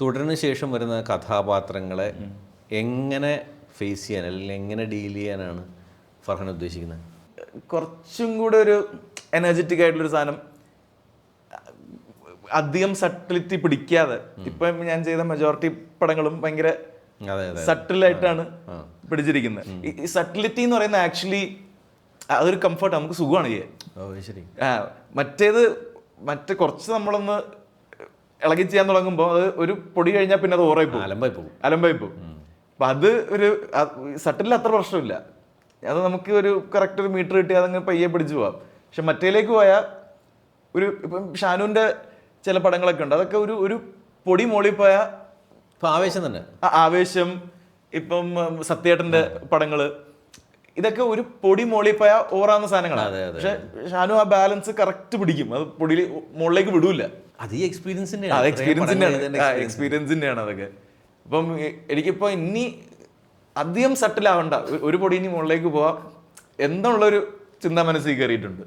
തുടരിന് ശേഷം വരുന്ന കഥാപാത്രങ്ങളെ എങ്ങനെ ഫേസ് ചെയ്യാൻ അല്ലെങ്കിൽ എങ്ങനെ ഡീൽ ചെയ്യാനാണ് ഫർഹാൻ ഉദ്ദേശിക്കുന്നത്? കുറച്ചും കൂടെ ഒരു എനർജറ്റിക് ആയിട്ടുള്ളൊരു സാധനം, അധികം സട്ടിലിറ്റി പിടിക്കാതെ. ഇപ്പം ഞാൻ ചെയ്ത മെജോറിറ്റി പടങ്ങളും ഭയങ്കര സട്ടിലായിട്ടാണ് പിടിച്ചിരിക്കുന്നത്. ഈ സട്ടിലിറ്റി എന്ന് പറയുന്നത് ആക്ച്വലി അതൊരു കംഫർട്ട്, നമുക്ക് സുഖമാണ് ചെയ്യാൻ. ശരി. മറ്റേ കുറച്ച് നമ്മളൊന്ന് ഇളകി ചെയ്യാൻ തുടങ്ങുമ്പോൾ അത് ഒരു പൊടി കഴിഞ്ഞാൽ പിന്നെ അത് ഓറായി പോകും, അലമ്പായി പോകും. അപ്പം അത് ഒരു സട്ടിലിൽ അത്ര പ്രശ്നമില്ല. അത് നമുക്ക് ഒരു കറക്റ്റ് ഒരു മീറ്റർ കിട്ടി അതങ്ങനെ പയ്യെ പിടിച്ചു പോവാം. പക്ഷെ മറ്റേലേക്ക് പോയാൽ ഇപ്പം ഷാനുവിൻ്റെ ചില പടങ്ങളൊക്കെ ഉണ്ട്, അതൊക്കെ ഒരു പൊടി മോളിൽ പോയാൽ ആവേശം തന്നെ. ആവേശം, ഇപ്പം സത്യേട്ടൻ്റെ പടങ്ങള്, ഇതൊക്കെ ഒരു പൊടി മോളിൽ പോയാൽ ഓറാവുന്ന സാധനങ്ങളാണ്. പക്ഷെ ഷാനു ആ ബാലൻസ് കറക്റ്റ് പിടിക്കും, അത് പൊടി മുകളിലേക്ക് വിടൂല. അത് ഈ എക്സ്പീരിയൻസിന്റെ എക്സ്പീരിയൻസിന്റെയാണ് അതൊക്കെ. അപ്പം എനിക്കിപ്പോ ഇനി അധികം സട്ടിലാവണ്ട, ഒരു പൊടി ഇനി മുകളിലേക്ക് പോവാം എന്നുള്ളൊരു ചിന്ത മനസ്സിൽ കയറിയിട്ടുണ്ട്.